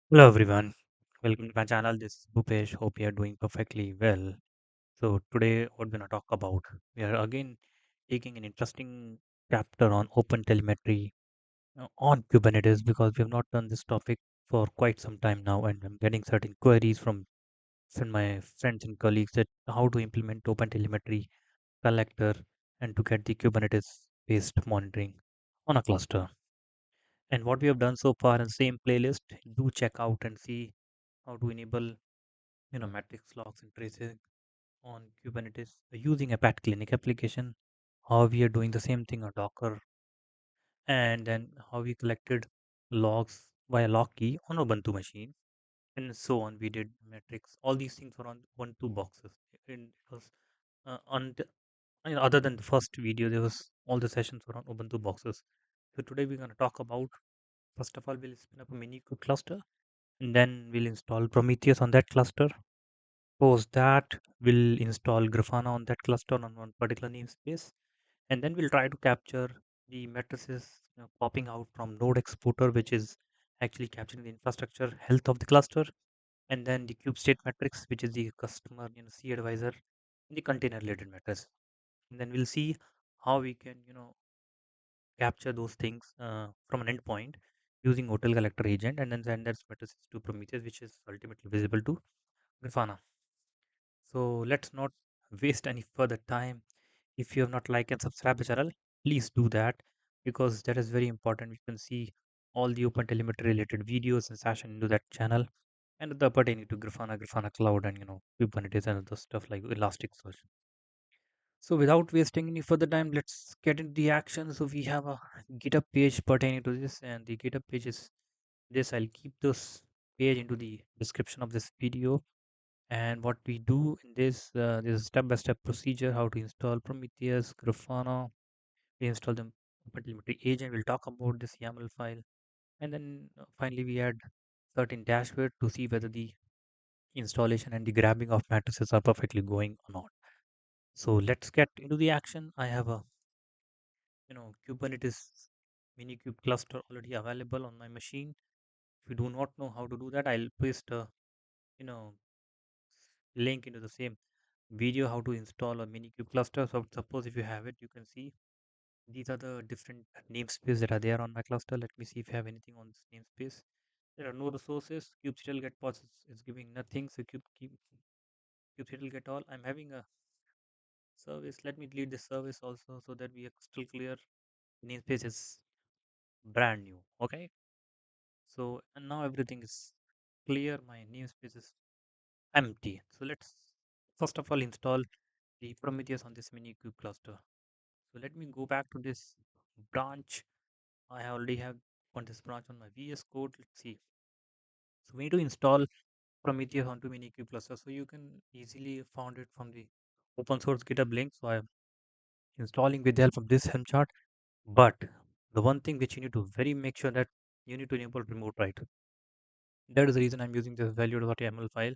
Hello everyone, welcome to my channel. This is Bhupesh. Hope you are doing perfectly well. So today, what we're gonna talk about? We are again taking an interesting chapter on OpenTelemetry on Kubernetes because we have not done this topic for quite some time now, and I'm getting certain queries from my friends and colleagues that how to implement OpenTelemetry Collector and to get the Kubernetes-based monitoring on a cluster. And what we have done so far in the same playlist, do check out and see how to enable metrics, logs, and tracing on Kubernetes using a Pat Clinic application. How we are doing the same thing on Docker, and then how we collected logs via log key on Ubuntu machine, and so on. We did metrics. All these things were on Ubuntu boxes. And it was on the, other than the first video, there was all the sessions were on Ubuntu boxes. So today we're going to talk about. First of all, we'll spin up a Minikube cluster, and then we'll install Prometheus on that cluster. Post that, we'll install Grafana on that cluster on one particular namespace, and then we'll try to capture the matrices popping out from node exporter, which is actually capturing the infrastructure health of the cluster, and then the cube state matrix, which is the customer C advisor, and the container related matrix. And then we'll see how we can capture those things from an endpoint using OTEL collector agent, and then send that matrices to Prometheus, which is ultimately visible to Grafana. So let's not waste any further time. If you have not liked and subscribed the channel, please do that because that is very important. You can see all the open telemetry related videos and session into that channel and the pertaining to Grafana, Grafana Cloud, and Kubernetes and other stuff like Elasticsearch. So without wasting any further time, let's get into the action. So we have a GitHub page pertaining to this, and the GitHub page is this. I'll keep this page into the description of this video. And what we do in this step-by-step procedure, how to install Prometheus, Grafana. We install the OpenTelemetry agent. We'll talk about this YAML file, and then finally we add certain dashboard to see whether the installation and the grabbing of matrices are perfectly going or not. So let's get into the action. I have a Kubernetes Minikube cluster already available on my machine. If you do not know how to do that, I'll paste a you know link into the same video how to install a Minikube cluster. So suppose if you have it, you can see these are the different namespace that are there on my cluster. Let me see if I have anything on this namespace. There are no resources. Kubectl get pods is giving nothing. So kubectl get all. I'm having a service. Let me delete this service also so that we are still clear. Namespace is brand new. Okay. So and now everything is clear. My namespace is empty. So let's first of all install the Prometheus on this Minikube cluster. So let me go back to this branch. I already have on this branch on my VS Code. Let's see. So we need to install Prometheus onto Minikube cluster. So you can easily found it from the open source GitHub link. So I'm installing with the help of this helm chart. But the one thing which you need to very make sure that you need to enable remote write. That is the reason I'm using this value.yaml file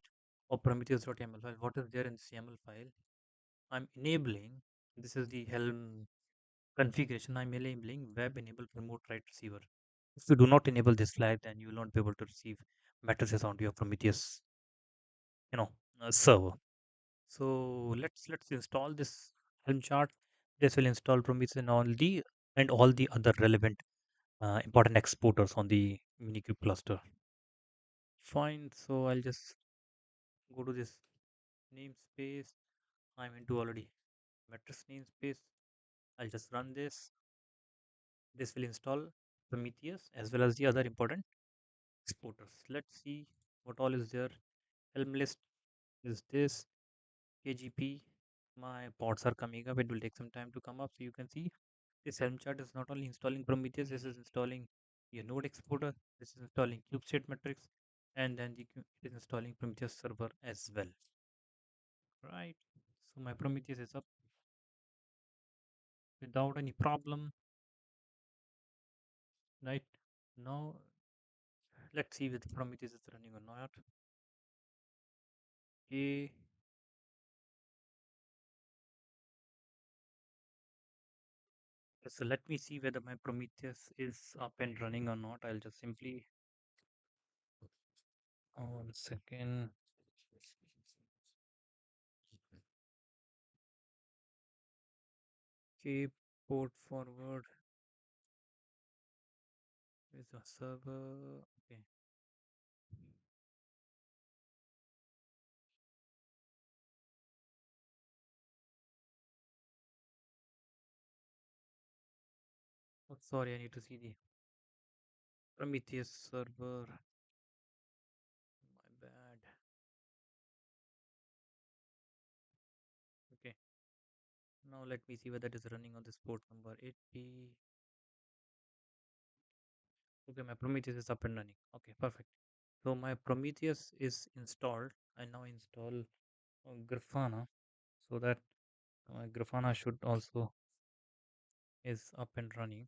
or Prometheus.yaml file. What is there in this YAML file? I'm enabling. This is the Helm configuration. I'm enabling web enable remote write receiver. If you do not enable this flag, then you will not be able to receive matrices onto your Prometheus, you know, server. So let's install this Helm chart. This will install Prometheus and all the other relevant important exporters on the Minikube cluster. Fine. So I'll just go to this namespace. I'm into already matrix namespace. I'll just run this. This will install Prometheus as well as the other important exporters. Let's see what all is there. Helm list is this KGP. My pods are coming up. It will take some time to come up. So you can see this Helm chart is not only installing Prometheus, this is installing your node exporter, this is installing kubestate metrics, and then it is installing Prometheus server as well. Right. So my Prometheus is up without any problem. Right. Now let's see if Prometheus is running or not. Okay. So let me see whether my Prometheus is up and running or not. I'll just simply One second. Keep port forward with a server. Okay. Oh, sorry, I need to see the Prometheus server. My bad. Okay. Now let me see whether it is running on this port number 80. Okay, my Prometheus is up and running. Okay, perfect. So my Prometheus is installed. I now install Grafana so that my Grafana should also is up and running.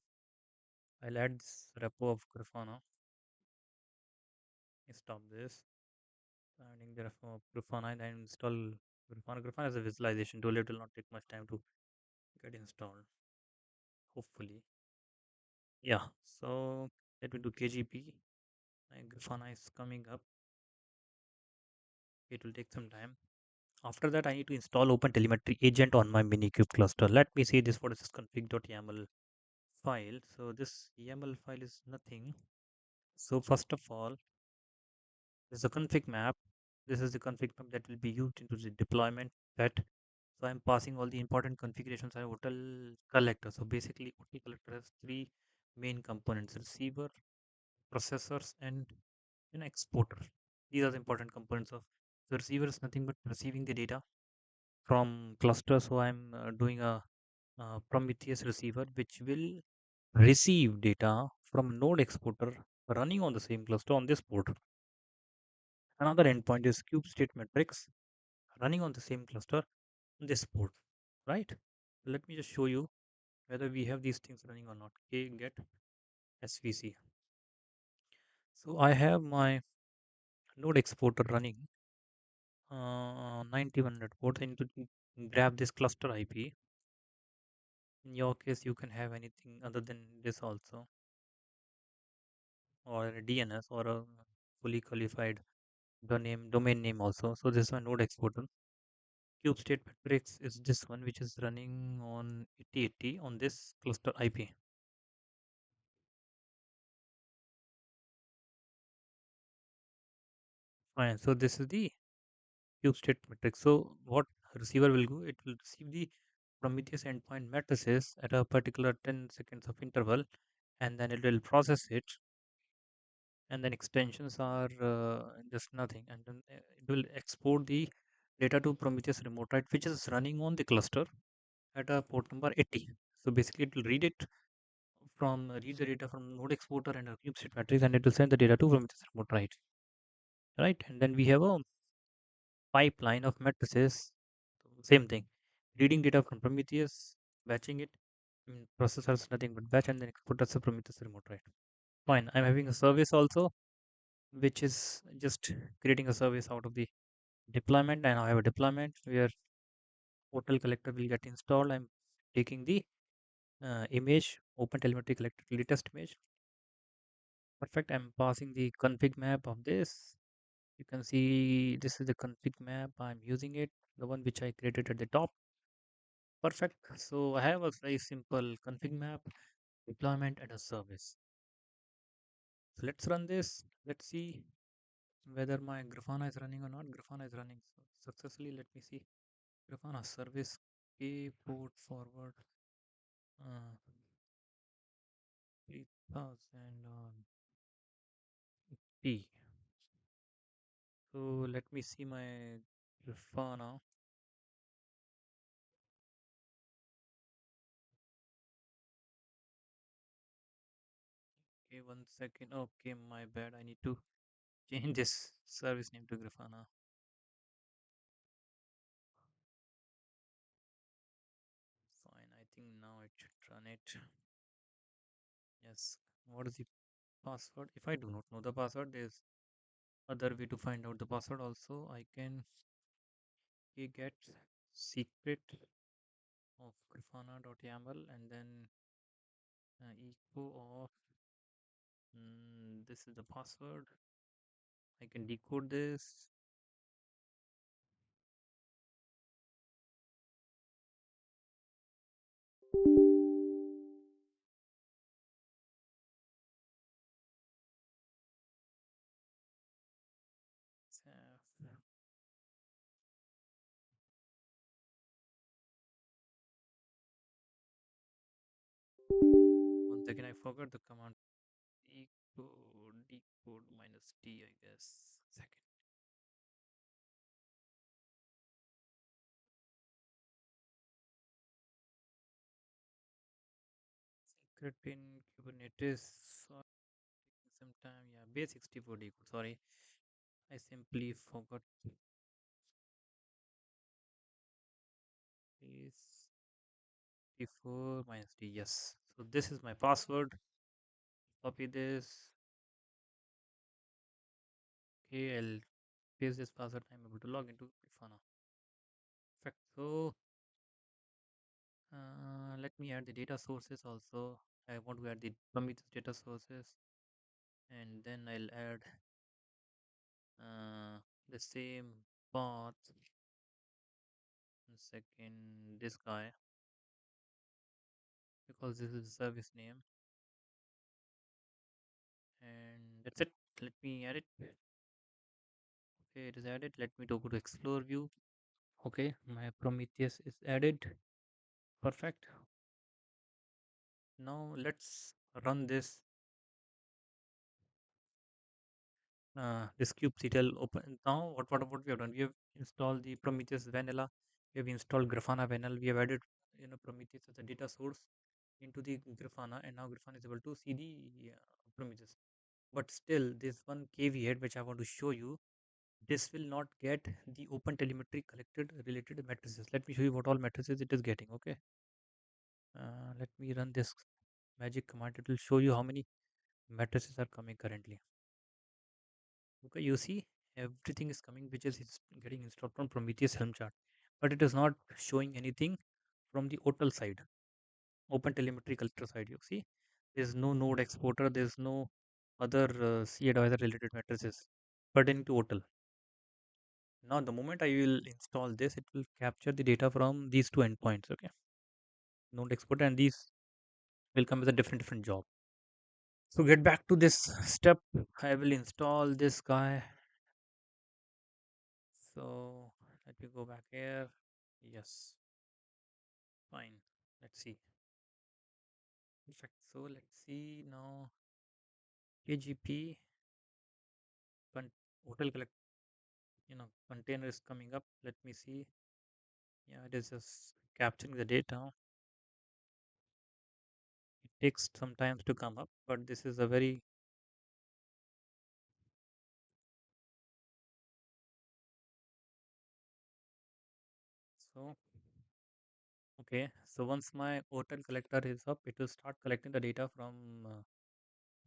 I'll add this repo of Grafana. Stop this. Adding the repo of Grafana and then install Grafana. Grafana is a visualization tool. It will not take much time to get installed. Hopefully. Yeah. So let me do KGP. My Grafana is coming up. It will take some time. After that, I need to install OpenTelemetry agent on my Minikube cluster. Let me see this. What is this config.yaml file? So this YAML file is nothing. So first of all, there's a config map. This is the config map that will be used into the deployment. That so I'm passing all the important configurations I OTEL collector. So basically, OTEL collector has three main components: receiver, processors, and an exporter. These are the important components of the receiver. Is nothing but receiving the data from cluster. So I'm doing a Prometheus receiver, which will receive data from node exporter running on the same cluster on this port. Another endpoint is cube state metrics running on the same cluster on this port, right? Let me just show you whether we have these things running or not. Okay, get SVC. So I have my node exporter running 9100 ports. I need to grab this cluster IP. In your case, you can have anything other than this also, or a DNS or a fully qualified domain name also. So this is my node exporter. Cube state matrix is this one, which is running on 8080 on this cluster IP. Fine. So this is the cube state matrix. So what receiver will do? It will receive the Prometheus endpoint matrices at a particular 10 seconds of interval, and then it will process it, and then extensions are just nothing, and then it will export the data to Prometheus remote, right, which is running on the cluster at a port number 80. So basically, it will read the data from node exporter and a cube state matrix, and it will send the data to Prometheus remote, right, and then we have a pipeline of matrices. Same thing, reading data from Prometheus, batching it. Processors nothing but batch and then export as a Prometheus remote, right? Fine. I'm having a service also, which is just creating a service out of the deployment, and I have a deployment where OTEL collector will get installed. I'm taking the image, OpenTelemetry Collector latest image. Perfect. I'm passing the config map of this. You can see this is the config map. I'm using it, the one which I created at the top. Perfect. So I have a very simple config map, deployment, and a service. So let's run this. Let's see whether my Grafana is running or not. Grafana is running successfully. Let me see. Grafana service K port forward 3000 on P. So let me see my Grafana. Okay, 1 second. Okay, my bad. I need to change this service name to Grafana. Fine. I think now it should run it. Yes. What is the password? If I do not know the password, there's other way to find out the password also. I can get secret of grafana.yaml and then echo of this is the password. I can decode this. Uh, One second, I forgot the command. Decode minus t, I guess. Second. Secret in Kubernetes. Sorry, sometime, yeah, base 64 decode. Sorry, I simply forgot. Base 64 minus t. Yes. So this is my password. Copy this. Okay, I'll paste this password. I'm able to log into Grafana. Perfect. So let me add the data sources also. I want to add the Prometheus data sources, and then I'll add the same path. One second, this guy, because this is the service name, and that's it. Let me add it. Okay, it is added. Let me go to Explore view. Okay, my Prometheus is added. Perfect. Now let's run this kubectl open. Now what we have done, we have installed the Prometheus vanilla, we have installed Grafana vanilla, we have added Prometheus as a data source into the Grafana, and now Grafana is able to see the Prometheus. But still, this one caveat which I want to show you, this will not get the OpenTelemetry collected related matrices. Let me show you what all matrices it is getting. Okay, let me run this magic command. It will show you how many matrices are coming currently. Okay, you see everything is coming which is getting installed from Prometheus Helm chart, but it is not showing anything from the OTEL side, Open Telemetry Collector side. You see, there's no node exporter, there's no other C advisor related matrices pertaining to OTEL. Now, the moment I will install this, it will capture the data from these two endpoints. Okay, node exporter, and these will come with a different job. So get back to this step. I will install this guy. So let me go back here. Yes, fine. Let's see. Perfect. So let's see now. KGP hotel collect. Container is coming up. Let me see. Yeah, it is just capturing the data. It takes some time to come up, but this is a very so okay. So once my hotel collector is up, it will start collecting the data from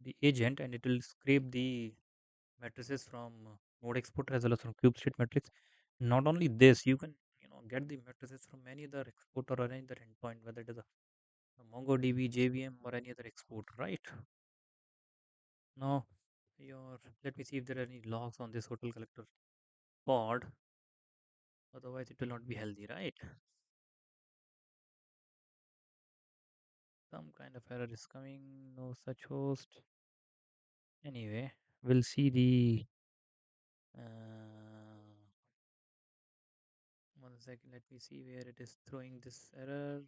the agent, and it will scrape the matrices from node exporter as well as from cube state matrix. Not only this, you can get the matrices from any other exporter or any other endpoint, whether it is a MongoDB, JVM, or any other exporter, right? Now, your let me see if there are any logs on this hotel collector pod. Otherwise, it will not be healthy, right? Some kind of error is coming. No such host. Anyway, we'll see the. One second. Let me see where it is throwing this error.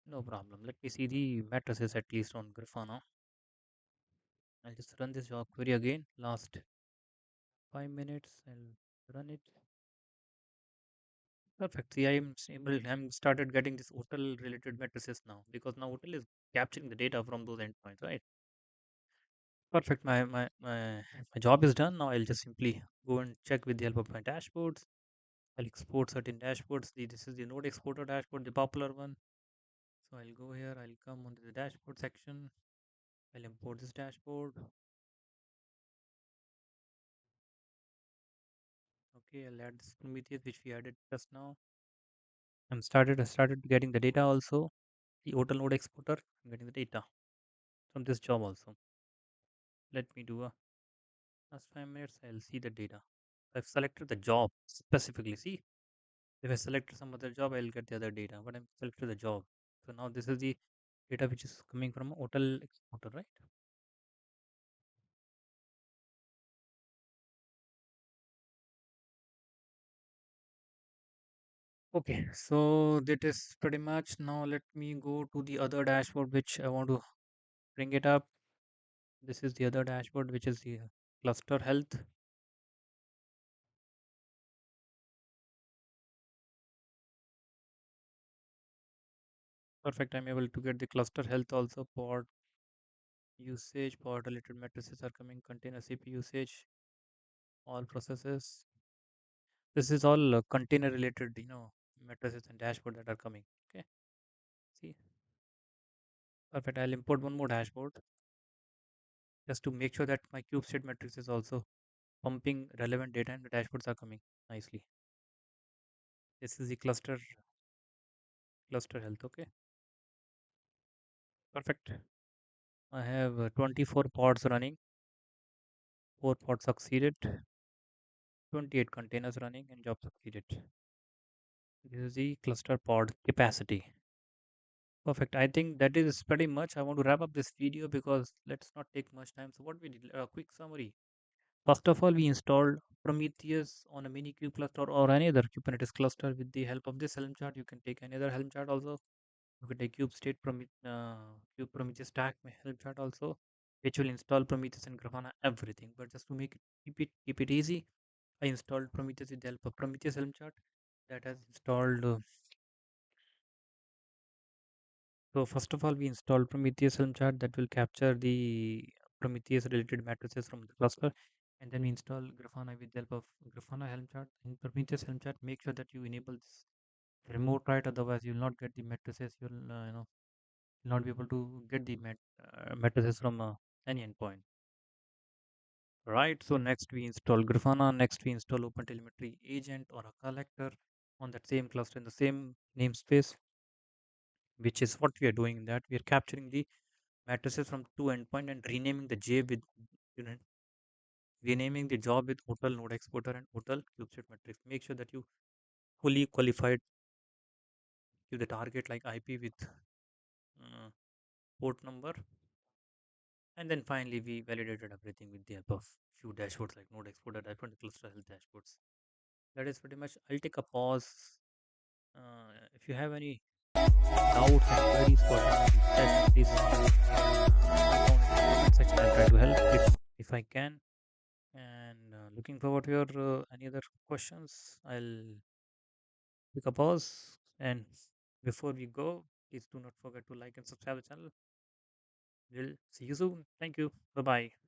No problem. Let me see the matrices at least on Grafana. I'll just run this job query again. Last 5 minutes. I'll run it. Perfect. See, I'm started getting this hotel related matrices now, because now hotel is capturing the data from those endpoints, right? Perfect. My job is done. Now I'll just simply go and check with the help of my dashboards. I'll export certain dashboards. This is the node exporter dashboard, the popular one. So I'll go here. I'll come onto the dashboard section. I'll import this dashboard. Okay, I'll add this Prometheus which we added just now. I started getting the data also. The hotel node exporter. I'm getting the data from this job also. Let me do a Last 5 minutes, I'll see the data. I've selected the job specifically. See, if I select some other job, I'll get the other data, but I'm selected the job. So now this is the data which is coming from a hotel exporter, right? Okay, so that is pretty much. Now let me go to the other dashboard which I want to bring it up. This is the other dashboard which is the cluster health. Perfect. I'm able to get the cluster health also. Pod usage, pod related matrices are coming. Container CPU usage, all processes. This is all container related, matrices and dashboard that are coming. Okay. See, perfect. I'll import one more dashboard just to make sure that my cube state matrix is also pumping relevant data and the dashboards are coming nicely. This is the cluster health. Okay. Perfect. I have 24 pods running. 4 pods succeeded. 28 containers running and job succeeded. This is the cluster pod capacity. Perfect. I think that is pretty much. I want to wrap up this video because let's not take much time. So what we did, a quick summary. First of all, we installed Prometheus on a Minikube cluster or any other Kubernetes cluster with the help of this Helm chart. You can take any other Helm chart also. You can take Cube Prometheus stack Helm chart also, which will install Prometheus and Grafana everything. But just to make it keep it easy, I installed Prometheus with the help of Prometheus Helm chart that has installed. So first of all, we installed Prometheus Helm chart that will capture the Prometheus related matrices from the cluster, and then we install Grafana with the help of Grafana Helm chart. In Prometheus Helm chart, make sure that you enable this remote write, otherwise you'll not get the matrices. You'll not be able to get the matrices from any endpoint. Right. So next we install Grafana. Next we install OpenTelemetry agent or a collector on that same cluster in the same namespace, which is what we are doing. That we are capturing the matrices from two endpoint and renaming the J with you know renaming the job with OTEL node exporter and OTEL kubestate matrix. Make sure that you fully qualified to the target like IP with uh, port number, and then finally we validated everything with the help of few dashboards like node exporter dashboard and cluster health dashboards. That is pretty much. I'll take a pause. If you have any doubts and queries for any session, please mark down in the comment section. I'll try to help if I can. And looking forward to your any other questions. I'll take a pause. And before we go, please do not forget to like and subscribe the channel. We'll see you soon. Thank you. Bye bye.